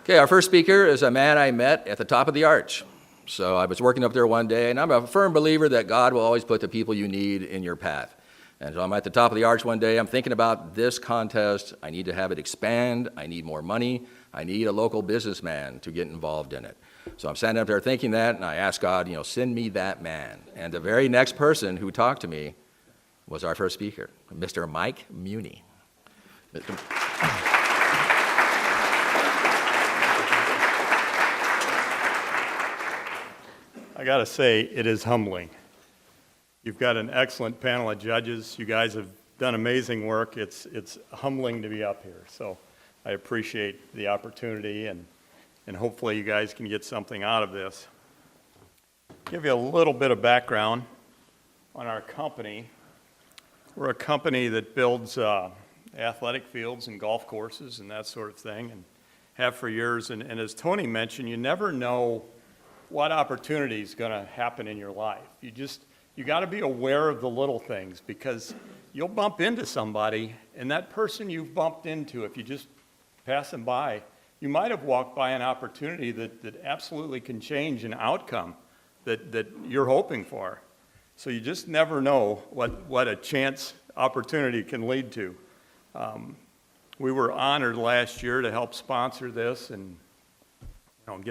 Okay, our first speaker is a man I met at the top of the arch. So I was working up there one day, and I'm a firm believer that God will always put the people you need in your path. And so I'm at the top of the arch one day. I'm thinking about this contest. I need to have it expand. I need more money. I need a local businessman to get involved in it. So I'm standing up there thinking that, and I asked God, send me that man. And the very next person who talked to me was our first speaker, Mr. Mike Munie. I got to say, it is humbling. You've got an excellent panel of judges. You guys have done amazing work. It's humbling to be up here. So I appreciate the opportunity, and hopefully you guys can get something out of this. Give you a little bit of background on our company. We're a company that builds athletic fields and golf courses and that sort of thing, and have for years. And as Tony mentioned, you never know what opportunity is going to happen in your life. You got to be aware of the little things, because you'll bump into somebody, and that person you've bumped into, if you just pass them by, you might have walked by an opportunity that absolutely can change an outcome that you're hoping for. So you just never know what a chance opportunity can lead to. We were honored last year to help sponsor this and help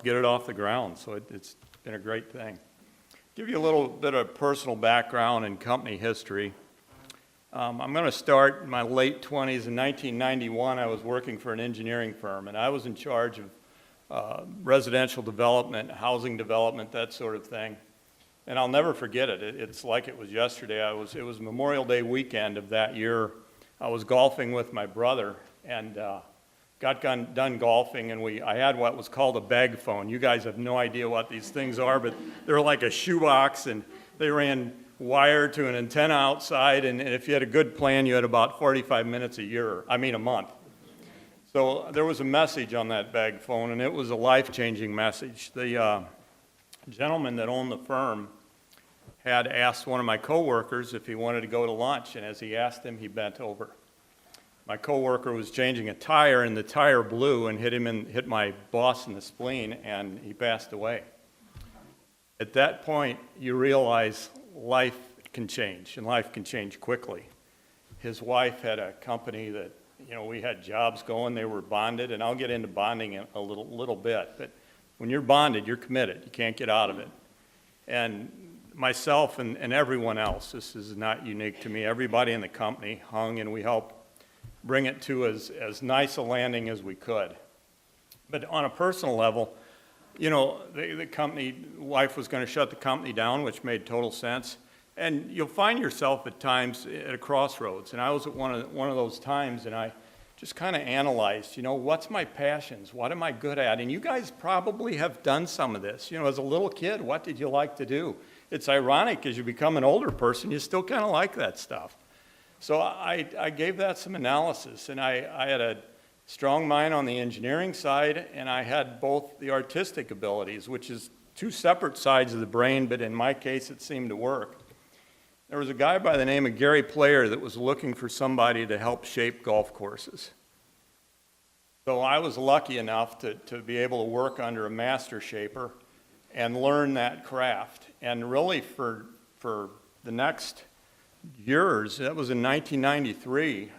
get it off the ground. So it's been a great thing. Give you a little bit of personal background and company history. I'm going to start in my late 20s. In 1991, I was working for an engineering firm, and I was in charge of residential development, housing development, that sort of thing. And I'll never forget it. It's like it was yesterday. It was Memorial Day weekend of that year. I was golfing with my brother, and got done golfing, and I had what was called a bag phone. You guys have no idea what these things are, but they're like a shoebox, and they ran wire to an antenna outside, and if you had a good plan, you had about 45 minutes a month. So there was a message on that bag phone, and it was a life-changing message. The gentleman that owned the firm had asked one of my coworkers if he wanted to go to lunch, and as he asked him, he bent over. My coworker was changing a tire, and the tire blew and hit my boss in the spleen, and he passed away. At that point, you realize life can change, and life can change quickly. His wife had a company that, we had jobs going. They were bonded, and I'll get into bonding in a little bit. But when you're bonded, you're committed. You can't get out of it. And myself and everyone else, this is not unique to me, everybody in the company hung, and we helped bring it to as nice a landing as we could. But on a personal level, the company, wife was going to shut the company down, which made total sense. And you'll find yourself at times at a crossroads. And I was at one of those times, and I just kind of analyzed, what's my passions? What am I good at? And you guys probably have done some of this. As a little kid, what did you like to do? It's ironic, as you become an older person, you still kind of like that stuff. So I gave that some analysis, and I had a strong mind on the engineering side, and I had both the artistic abilities, which is two separate sides of the brain, but in my case it seemed to work. There was a guy by the name of Gary Player that was looking for somebody to help shape golf courses. So I was lucky enough to be able to work under a master shaper and learn that craft. And really for the next years, that was in 1993,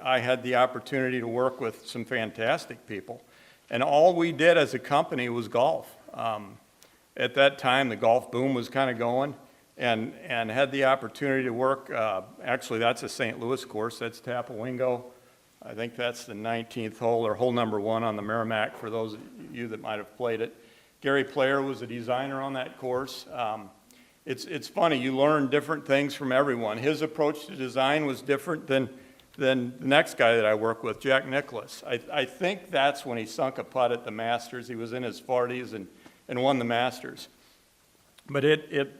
I had the opportunity to work with some fantastic people. And all we did as a company was golf. At that time, the golf boom was kind of going, and had the opportunity to work, actually that's a St. Louis course, that's Tapawingo. I think that's the 19th hole, or hole number 1 on the Merrimack, for those of you that might have played it. Gary Player was a designer on that course. It's funny, you learn different things from everyone. His approach to design was different than the next guy that I work with, Jack Nicklaus. I think that's when he sunk a putt at the Masters. He was in his 40s and won the Masters. But it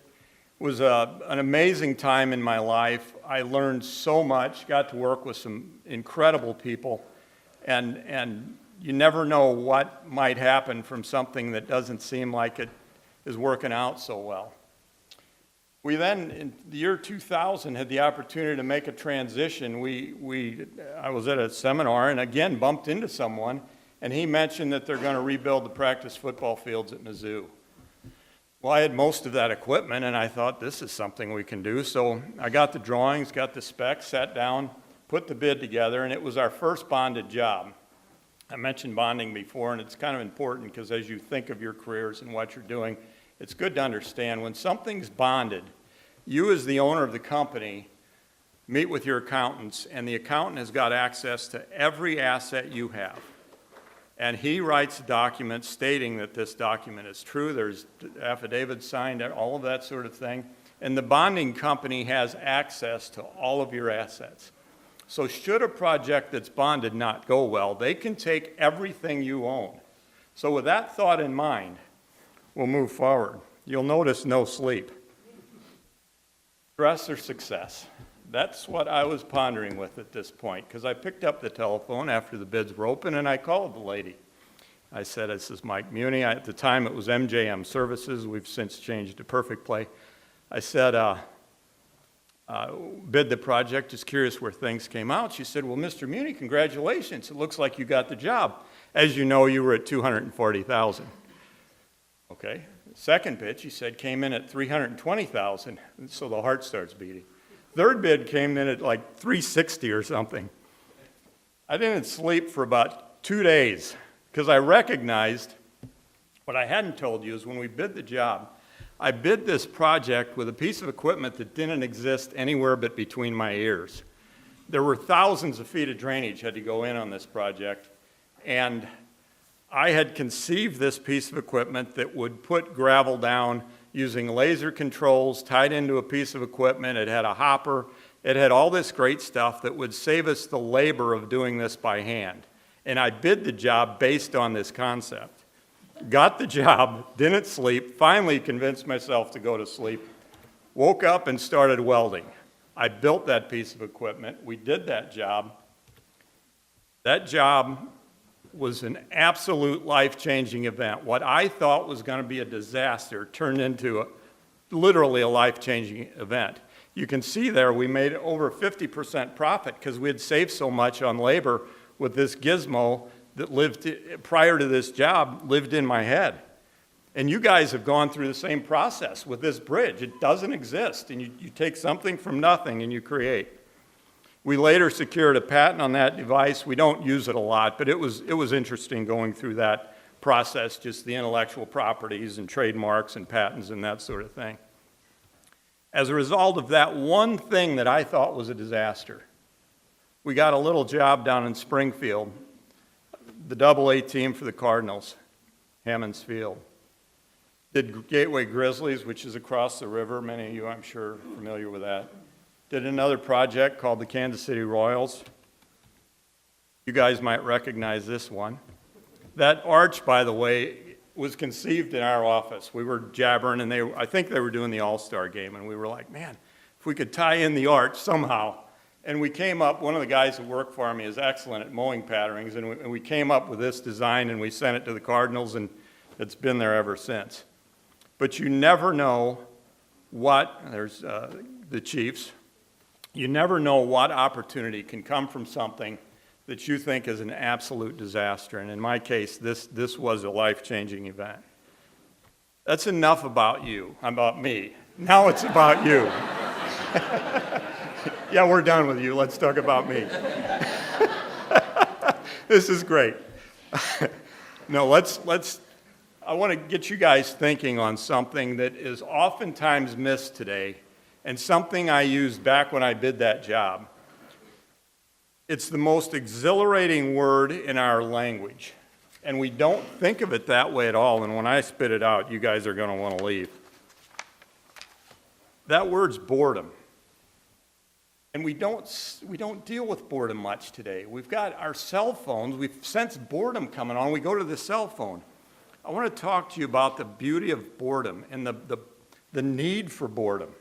was an amazing time in my life. I learned so much, got to work with some incredible people, and you never know what might happen from something that doesn't seem like it is working out so well. We then, in the year 2000, had the opportunity to make a transition. I was at a seminar and again bumped into someone, and he mentioned that they're going to rebuild the practice football fields at Mizzou. Well, I had most of that equipment, and I thought, this is something we can do. So I got the drawings, got the specs, sat down, put the bid together, and it was our first bonded job. I mentioned bonding before, and it's kind of important because as you think of your careers and what you're doing, it's good to understand when something's bonded, you as the owner of the company meet with your accountants, and the accountant has got access to every asset you have. And he writes a document stating that this document is true. There's affidavits signed, all of that sort of thing. And the bonding company has access to all of your assets. So should a project that's bonded not go well, they can take everything you own. So with that thought in mind, we'll move forward. You'll notice no sleep. Stress or success? That's what I was pondering with at this point, because I picked up the telephone after the bids were open and I called the lady. I said, this is Mike Munie. At the time it was MJM Services. We've since changed to Perfect Play. I said, bid the project, just curious where things came out. She said, well, Mr. Munie, congratulations. It looks like you got the job. As you know, you were at $240,000. Okay. Second bid, she said, came in at $320,000. So the heart starts beating. Third bid came in at like $360 or something. I didn't sleep for about 2 days because I recognized what I hadn't told you is when we bid the job, I bid this project with a piece of equipment that didn't exist anywhere but between my ears. There were thousands of feet of drainage had to go in on this project, and I had conceived this piece of equipment that would put gravel down using laser controls tied into a piece of equipment. It had a hopper. It had all this great stuff that would save us the labor of doing this by hand. And I bid the job based on this concept. Got the job, didn't sleep, finally convinced myself to go to sleep, woke up and started welding. I built that piece of equipment. We did that job. That job was an absolute life-changing event. What I thought was going to be a disaster turned into literally a life-changing event. You can see there we made over 50% profit because we had saved so much on labor with this gizmo that lived, prior to this job, lived in my head. And you guys have gone through the same process with this bridge. It doesn't exist, and you take something from nothing and you create. We later secured a patent on that device. We don't use it a lot, but it was interesting going through that process, just the intellectual properties and trademarks and patents and that sort of thing. As a result of that one thing that I thought was a disaster, we got a little job down in Springfield, the AA team for the Cardinals, Hammons Field. Did Gateway Grizzlies, which is across the river. Many of you, I'm sure, are familiar with that. Did another project called the Kansas City Royals. You guys might recognize this one. That arch, by the way, was conceived in our office. We were jabbering, and I think they were doing the All-Star game, and we were like, man, if we could tie in the arch somehow. And we came up, one of the guys who worked for me is excellent at mowing patterns, and we came up with this design, and we sent it to the Cardinals, and it's been there ever since. But you never know what, there's the Chiefs, you never know what opportunity can come from something that you think is an absolute disaster. And in my case, this was a life-changing event. That's enough about you, about me. Now it's about you. Yeah, we're done with you. Let's talk about me. This is great. No, I want to get you guys thinking on something that is oftentimes missed today and something I used back when I bid that job. It's the most exhilarating word in our language, and we don't think of it that way at all, and when I spit it out, you guys are going to want to leave. That word's boredom. And we don't deal with boredom much today. We've got our cell phones. We've sensed boredom coming on. We go to the cell phone. I want to talk to you about the beauty of boredom and the need for boredom.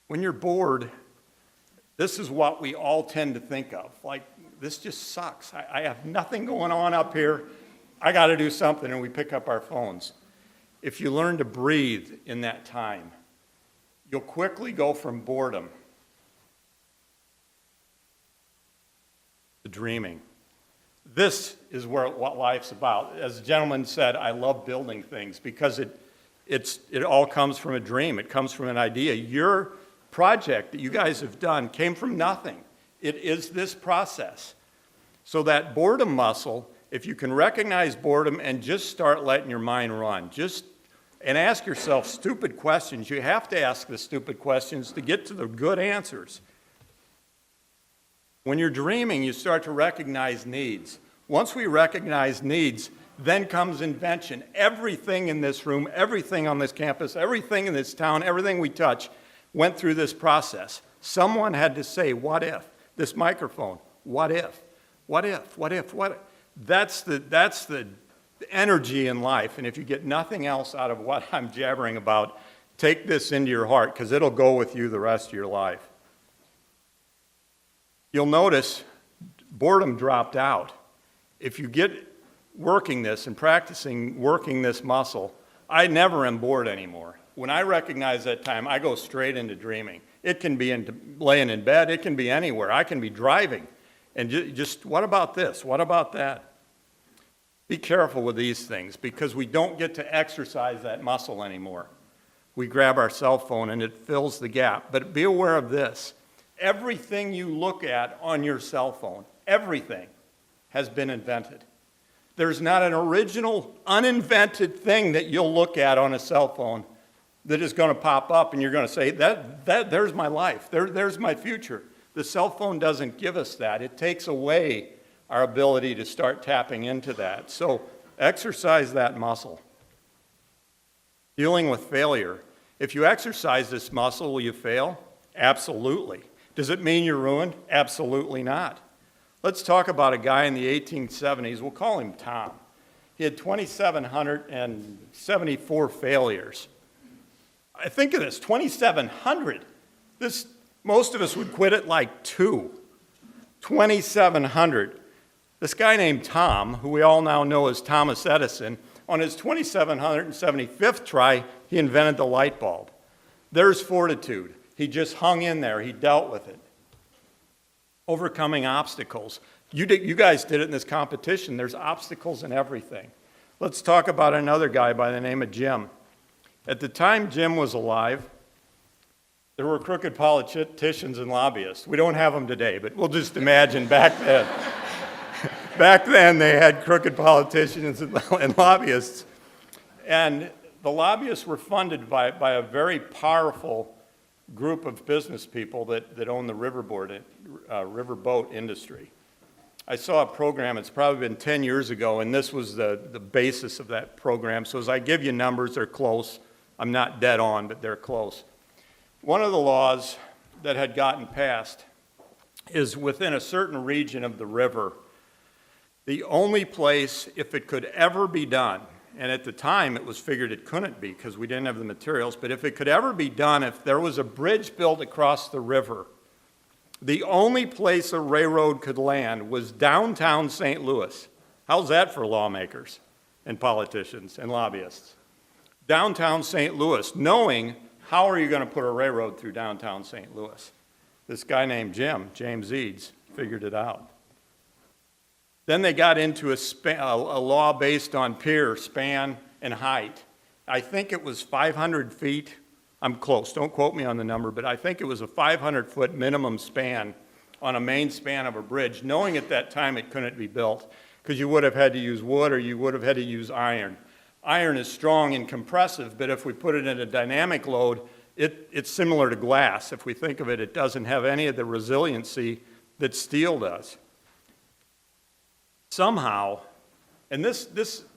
When you're bored, this is what we all tend to think of. Like, this just sucks. I have nothing going on up here. I got to do something, and we pick up our phones. If you learn to breathe in that time, you'll quickly go from boredom to dreaming. This is what life's about. As the gentleman said, I love building things because it all comes from a dream. It comes from an idea. Your project that you guys have done came from nothing. It is this process. So that boredom muscle, if you can recognize boredom and just start letting your mind run, and ask yourself stupid questions. You have to ask the stupid questions to get to the good answers. When you're dreaming, you start to recognize needs. Once we recognize needs, then comes invention. Everything in this room, everything on this campus, everything in this town, everything we touch went through this process. Someone had to say, what if? This microphone, what if? What if? What if? What if? That's the energy in life. And if you get nothing else out of what I'm jabbering about, take this into your heart because it'll go with you the rest of your life. You'll notice boredom dropped out. If you get working this and practicing working this muscle, I never am bored anymore. When I recognize that time, I go straight into dreaming. It can be laying in bed. It can be anywhere. I can be driving. And just, what about this? What about that? Be careful with these things because we don't get to exercise that muscle anymore. We grab our cell phone and it fills the gap. But be aware of this. Everything you look at on your cell phone, everything has been invented. There's not an original, uninvented thing that you'll look at on a cell phone that is going to pop up and you're going to say, there's my life, there's my future. The cell phone doesn't give us that. It takes away our ability to start tapping into that. So exercise that muscle. Dealing with failure. If you exercise this muscle, will you fail? Absolutely. Does it mean you're ruined? Absolutely not. Let's talk about a guy in the 1870s. We'll call him Tom. He had 2,774 failures. I think of this, 2,700. Most of us would quit at like 2. 2,700. This guy named Tom, who we all now know as Thomas Edison, on his 2,775th try, he invented the light bulb. There's fortitude. He just hung in there. He dealt with it. Overcoming obstacles. You guys did it in this competition. There's obstacles in everything. Let's talk about another guy by the name of Jim. At the time Jim was alive, there were crooked politicians and lobbyists. We don't have them today, but we'll just imagine back then. Back then, they had crooked politicians and lobbyists. And the lobbyists were funded by a very powerful group of business people that own the riverboat industry. I saw a program, it's probably been 10 years ago, and this was the basis of that program. So as I give you numbers, they're close. I'm not dead on, but they're close. One of the laws that had gotten passed is within a certain region of the river, the only place, if it could ever be done, and at the time it was figured it couldn't be because we didn't have the materials, but if it could ever be done, if there was a bridge built across the river, the only place a railroad could land was downtown St. Louis. How's that for lawmakers and politicians and lobbyists? Downtown St. Louis, knowing how are you going to put a railroad through downtown St. Louis? This guy named James Eads, figured it out. Then they got into a law based on pier, span, and height. I think it was 500 feet. I'm close, don't quote me on the number, but I think it was a 500-foot minimum span on a main span of a bridge, knowing at that time it couldn't be built because you would have had to use wood or you would have had to use iron. Iron is strong and compressive, but if we put it in a dynamic load, it's similar to glass. If we think of it, it doesn't have any of the resiliency that steel does. Somehow, and this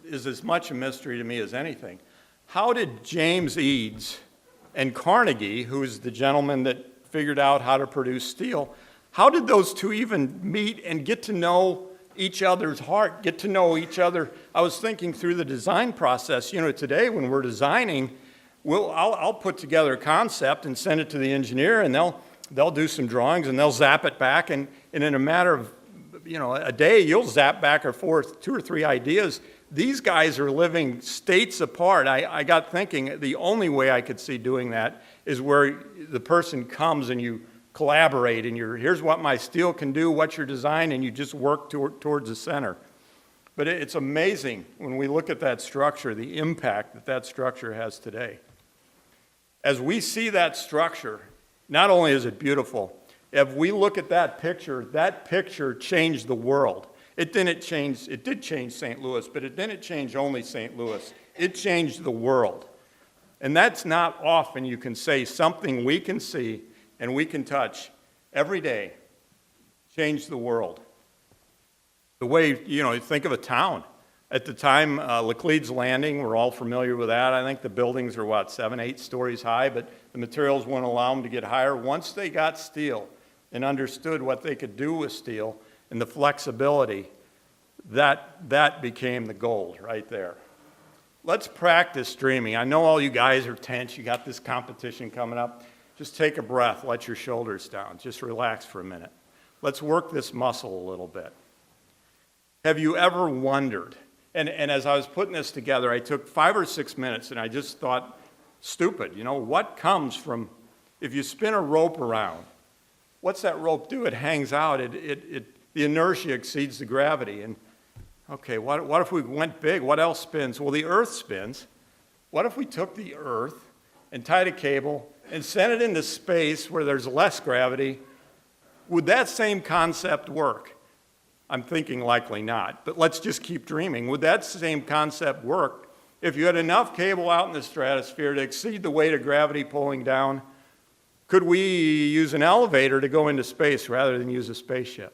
is as much a mystery to me as anything, how did James Eads and Carnegie, who is the gentleman that figured out how to produce steel, how did those two even meet and get to know each other's heart, get to know each other? I was thinking through the design process. You know, today when we're designing, I'll put together a concept and send it to the engineer, and they'll do some drawings, and they'll zap it back, and in a matter of a day, you'll zap back or forth 2 or 3 ideas. These guys are living states apart. I got thinking the only way I could see doing that is where the person comes and you collaborate, and here's what my steel can do, what's your design, and you just work towards the center. But it's amazing when we look at that structure, the impact that that structure has today. As we see that structure, not only is it beautiful, if we look at that picture changed the world. It did change St. Louis, but it didn't change only St. Louis. It changed the world. And that's not often you can say something we can see and we can touch every day changed the world. The way, you think of a town. At the time, Laclede's Landing, we're all familiar with that. I think the buildings are, 7, 8 stories high, but the materials wouldn't allow them to get higher. Once they got steel and understood what they could do with steel and the flexibility, that became the gold right there. Let's practice dreaming. I know all you guys are tense. You got this competition coming up. Just take a breath. Let your shoulders down. Just relax for a minute. Let's work this muscle a little bit. Have you ever wondered, and as I was putting this together, I took 5 or 6 minutes and I just thought, stupid, what comes from, if you spin a rope around, what's that rope do? It hangs out, the inertia exceeds the gravity. And okay, what if we went big? What else spins? Well, the earth spins. What if we took the earth and tied a cable and sent it into space where there's less gravity? Would that same concept work? I'm thinking likely not, but let's just keep dreaming. Would that same concept work if you had enough cable out in the stratosphere to exceed the weight of gravity pulling down? Could we use an elevator to go into space rather than use a spaceship?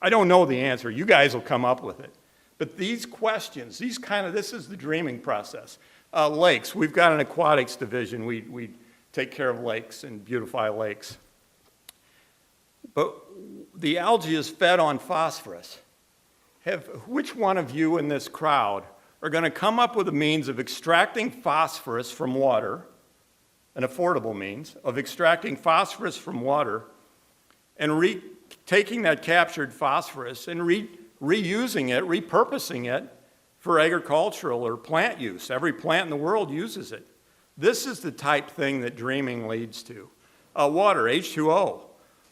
I don't know the answer. You guys will come up with it. But these questions, this is the dreaming process. Lakes, we've got an aquatics division. We take care of lakes and beautify lakes. But the algae is fed on phosphorus. Which one of you in this crowd are going to come up with a means of extracting phosphorus from water, an affordable means of extracting phosphorus from water, and taking that captured phosphorus and reusing it, repurposing it for agricultural or plant use? Every plant in the world uses it. This is the type thing that dreaming leads to. Water, H2O.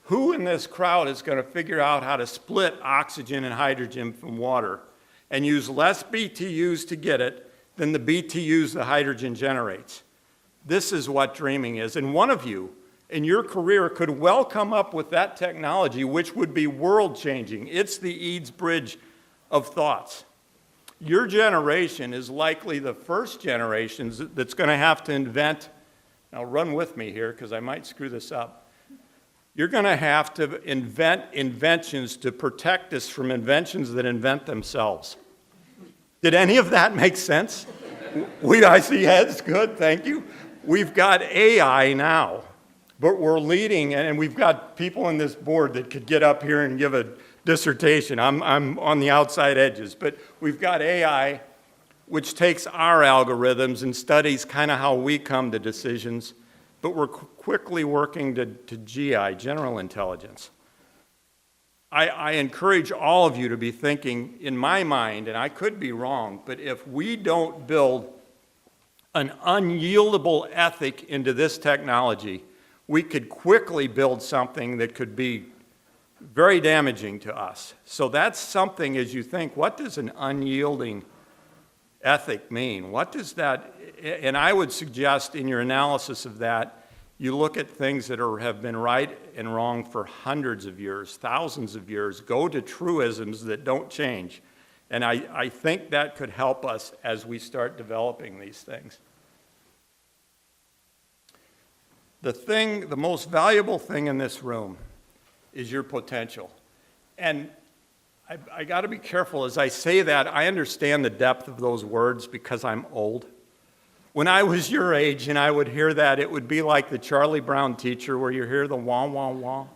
Who in this crowd is going to figure out how to split oxygen and hydrogen from water and use less BTUs to get it than the BTUs the hydrogen generates? This is what dreaming is. And one of you in your career could well come up with that technology, which would be world-changing. It's the Eads Bridge of thoughts. Your generation is likely the first generation that's going to have to invent, now run with me here because I might screw this up. You're going to have to invent inventions to protect us from inventions that invent themselves. Did any of that make sense? I see heads, good, thank you. We've got AI now, but we're leading, and we've got people on this board that could get up here and give a dissertation. I'm on the outside edges, but we've got AI, which takes our algorithms and studies kind of how we come to decisions. But we're quickly working to GI, general intelligence. I encourage all of you to be thinking, in my mind, and I could be wrong, but if we don't build an unyieldable ethic into this technology, we could quickly build something that could be very damaging to us. So that's something, as you think, what does an unyielding ethic mean? What does that, and I would suggest in your analysis of that, you look at things that have been right and wrong for hundreds of years, thousands of years, go to truisms that don't change. And I think that could help us as we start developing these things. The most valuable thing in this room is your potential. And I got to be careful as I say that. I understand the depth of those words because I'm old. When I was your age and I would hear that, it would be like the Charlie Brown teacher where you hear the wah, wah, wah.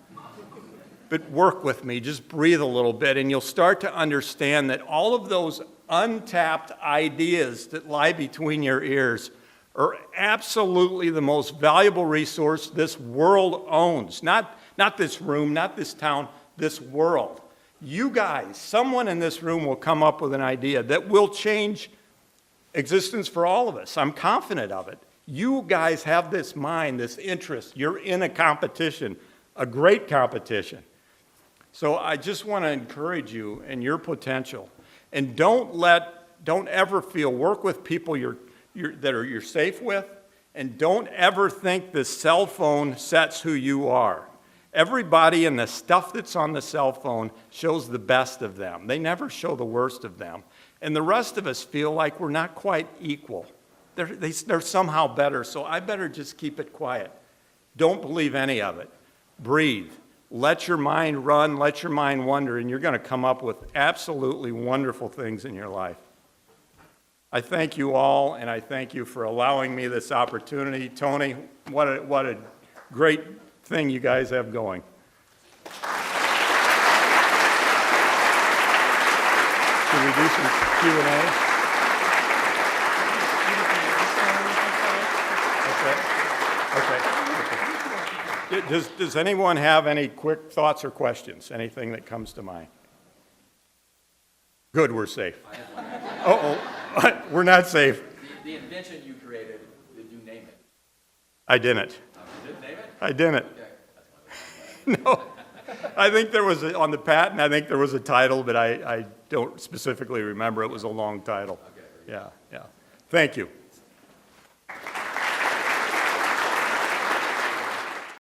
But work with me, just breathe a little bit, and you'll start to understand that all of those untapped ideas that lie between your ears are absolutely the most valuable resource this world owns. Not this room, not this town, this world. You guys, someone in this room will come up with an idea that will change existence for all of us. I'm confident of it. You guys have this mind, this interest. You're in a competition. a great competition. So I just want to encourage you in your potential. And don't ever feel, work with people you're safe with, and don't ever think the cell phone sets who you are. Everybody and the stuff that's on the cell phone shows the best of them. They never show the worst of them. And the rest of us feel like we're not quite equal. They're somehow better, so I better just keep it quiet. Don't believe any of it. Breathe. Let your mind run, let your mind wander, and you're going to come up with absolutely wonderful things in your life. I thank you all, and I thank you for allowing me this opportunity. Tony, what a great thing you guys have going. Should we do some Q&A? Okay. Does anyone have any quick thoughts or questions? Anything that comes to mind? Good, we're safe. Uh-oh, we're not safe. The invention you created, did you name it? I didn't. You didn't name it? I didn't. Okay. No. I think there was, on the patent, I think there was a title, but I don't specifically remember. It was a long title. Okay. Yeah. Thank you.